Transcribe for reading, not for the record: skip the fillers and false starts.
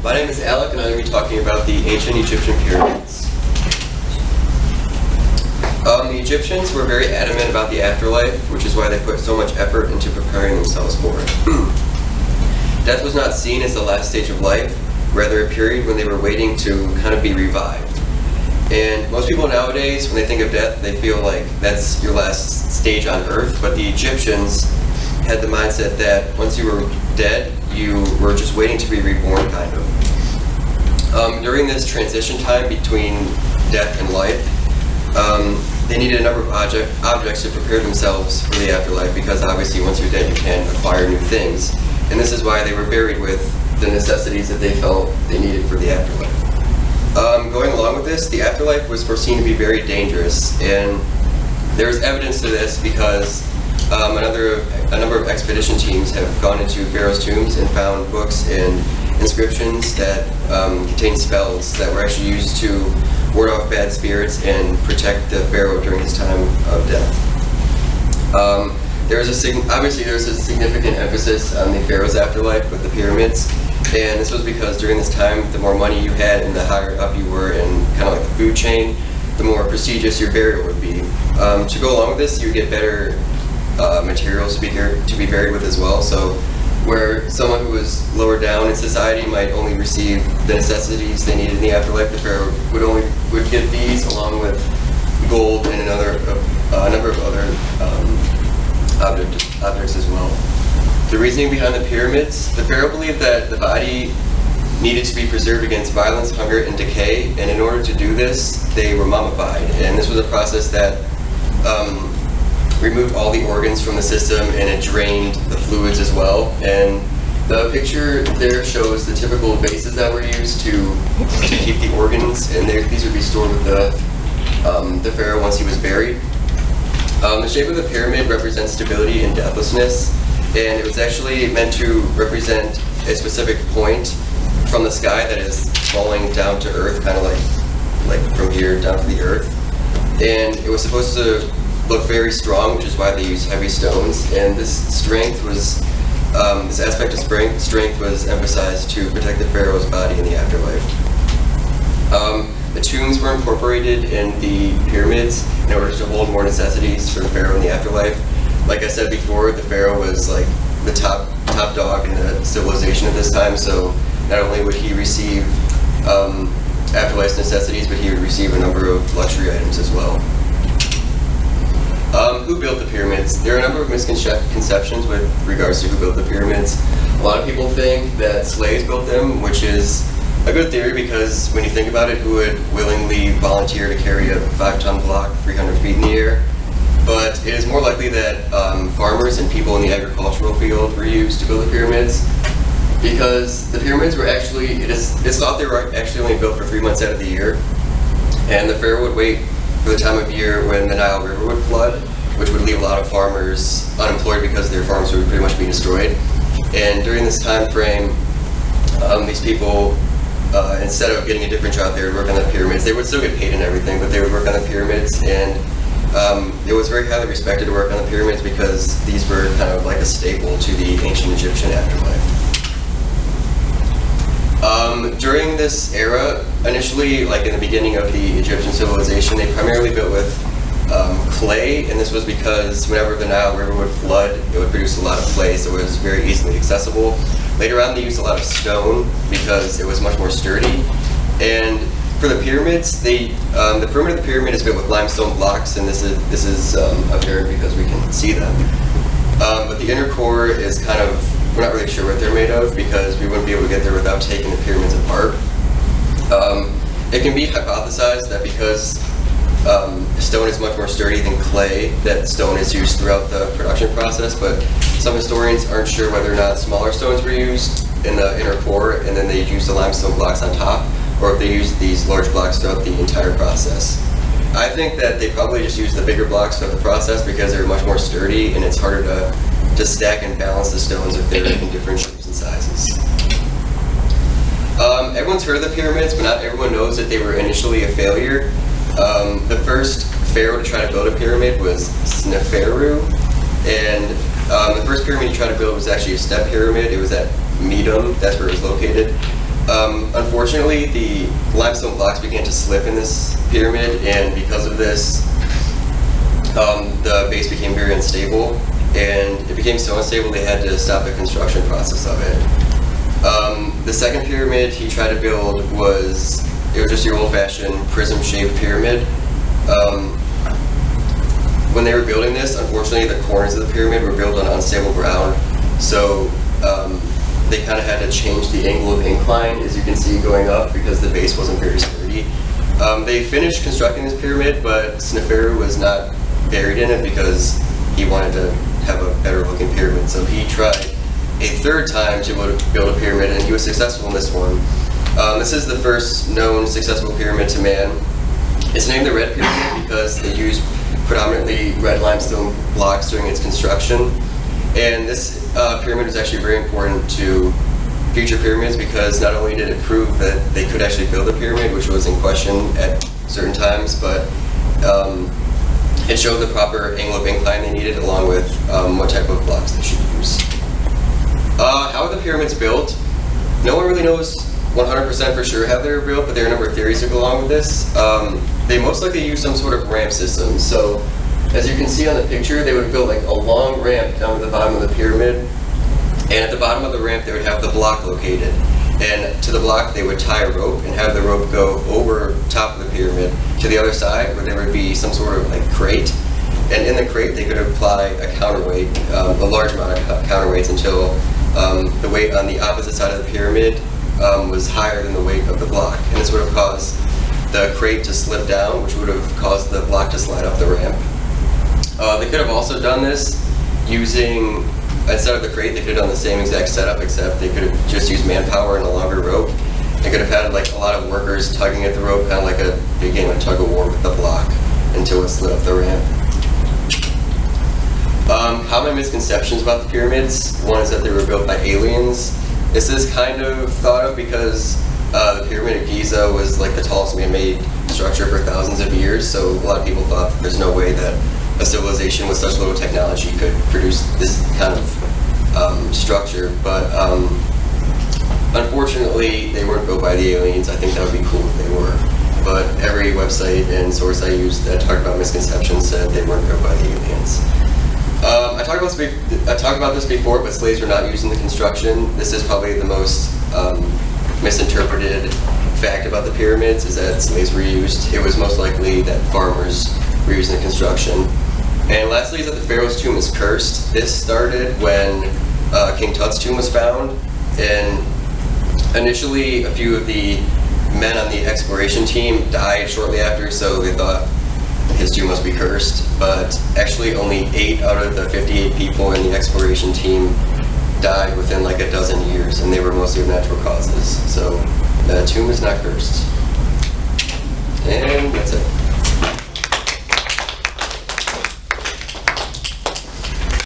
My name is Alec, and I'm going to be talking about the ancient Egyptian pyramids. The Egyptians were very adamant about the afterlife, which is why they put so much effort into preparing themselves for it. Death was not seen as the last stage of life, rather a period when they were waiting to kind of be revived. And most people nowadays, when they think of death, they feel like that's your last stage on earth, but the Egyptians had the mindset that once you were dead, you were just waiting to be reborn, kind of. During this transition time between death and life, they needed a number of objects to prepare themselves for the afterlife, because obviously once you're dead you can acquire new things. And this is why they were buried with the necessities that they felt they needed for the afterlife. Going along with this, the afterlife was foreseen to be very dangerous, and there's evidence to this because a number of expedition teams have gone into Pharaoh's tombs and found books and inscriptions that contain spells that were actually used to ward off bad spirits and protect the pharaoh during his time of death. Obviously there's a significant emphasis on the pharaoh's afterlife with the pyramids, and this was because during this time, the more money you had and the higher up you were in kind of like the food chain, the more prestigious your burial would be. To go along with this, you would get better materials to be buried with as well. So where someone who was lower down in society might only receive the necessities they needed in the afterlife, the pharaoh would get these along with gold and a number of other objects as well. The reasoning behind the pyramids: the pharaoh believed that the body needed to be preserved against violence, hunger, and decay, and in order to do this, they were mummified. And this was a process that removed all the organs from the system, and it drained the fluids as well. And the picture there shows the typical vases that were used to keep the organs, and these would be stored with the pharaoh once he was buried. The shape of the pyramid represents stability and deathlessness, and it was actually meant to represent a specific point from the sky that is falling down to earth, kind of like from here down to the earth. And it was supposed to look very strong, which is why they used heavy stones. And this strength was, this aspect of strength was emphasized to protect the pharaoh's body in the afterlife. The tombs were incorporated in the pyramids in order to hold more necessities for the pharaoh in the afterlife. Like I said before, the pharaoh was like the top dog in the civilization at this time, so not only would he receive afterlife necessities, but he would receive a number of luxury items as well. Who built the pyramids? There are a number of misconceptions with regards to who built the pyramids. A lot of people think that slaves built them, which is a good theory because when you think about it, who would willingly volunteer to carry a 5-ton block 300 feet in the air? But it is more likely that farmers and people in the agricultural field were used to build the pyramids, because the pyramids were actually, it's thought they were actually only built for 3 months out of the year, and the pharaoh would wait for the time of year when the Nile River would flood, which would leave a lot of farmers unemployed because their farms would pretty much be destroyed. And during this time frame, these people, instead of getting a different job, they would work on the pyramids. They would still get paid and everything, but they would work on the pyramids, and it was very highly respected to work on the pyramids because these were kind of like a staple to the ancient Egyptian afterlife. During this era, initially, like in the beginning of the Egyptian civilization, they primarily built with clay, and this was because whenever the Nile River would flood, it would produce a lot of clay, so it was very easily accessible. Later on, they used a lot of stone because it was much more sturdy. And for the pyramids, the perimeter of the pyramid is built with limestone blocks, and this is apparent because we can see them. But the inner core is kind of, we're not really sure what they're made of because we wouldn't be able to get there without taking the pyramids apart. It can be hypothesized that because stone is much more sturdy than clay, that stone is used throughout the production process, but some historians aren't sure whether or not smaller stones were used in the inner core and then they used the limestone blocks on top, or if they used these large blocks throughout the entire process. I think that they probably just used the bigger blocks throughout the process because they're much more sturdy and it's harder to stack and balance the stones if they're in different shapes and sizes. Everyone's heard of the pyramids, but not everyone knows that they were initially a failure. The first pharaoh to try to build a pyramid was Sneferu, and the first pyramid he tried to build was actually a step pyramid. It was at Medum, that's where it was located. Unfortunately, the limestone blocks began to slip in this pyramid, and because of this, the base became very unstable, and it became so unstable they had to stop the construction process of it. The second pyramid he tried to build was just your old-fashioned prism-shaped pyramid. When they were building this, unfortunately, the corners of the pyramid were built on unstable ground, so they kind of had to change the angle of incline, as you can see, going up because the base wasn't very sturdy. They finished constructing this pyramid, but Sneferu was not buried in it because he wanted to have a better looking pyramid. So he tried a third time to build a pyramid, and he was successful in this one. This is the first known successful pyramid to man. It's named the Red Pyramid because they used predominantly red limestone blocks during its construction. And this pyramid was actually very important to future pyramids because not only did it prove that they could actually build a pyramid, which was in question at certain times, but it showed the proper angle of incline they needed along with what type of blocks they should use. How are the pyramids built? No one really knows 100% for sure how they were built, but there are a number of theories that go along with this. They most likely use some sort of ramp system. So, as you can see on the picture, they would build like a long ramp down to the bottom of the pyramid, and at the bottom of the ramp they would have the block located. And to the block they would tie a rope and have the rope go over top of the pyramid to the other side where there would be some sort of like crate. And in the crate they could apply a counterweight, a large amount of counterweights until the weight on the opposite side of the pyramid was higher than the weight of the block. And this would have caused the crate to slip down, which would have caused the block to slide up the ramp. They could have also done this using, instead of the crate, they could have done the same exact setup, except they could have just used manpower and a longer rope. They could have had like a lot of workers tugging at the rope, kind of like a big game of tug of war with the block until it slid up the ramp. Common misconceptions about the pyramids. One is that they were built by aliens. This is kind of thought of because the Pyramid of Giza was like the tallest man-made structure for thousands of years, so a lot of people thought that there's no way that a civilization with such little technology could produce this kind of structure. But unfortunately, they weren't built by the aliens. I think that would be cool if they were. But every website and source I used that talked about misconceptions said they weren't built by the aliens. I talked about this before, but slaves were not used in the construction. This is probably the most misinterpreted fact about the pyramids, is that slaves were used. It was most likely that farmers were used in the construction. And lastly is that the Pharaoh's tomb is cursed. This started when King Tut's tomb was found, and initially a few of the men on the exploration team died shortly after, so they thought his tomb must be cursed, but actually only 8 out of the 58 people in the exploration team died within like a dozen years, and they were mostly of natural causes. So the tomb is not cursed. And that's it.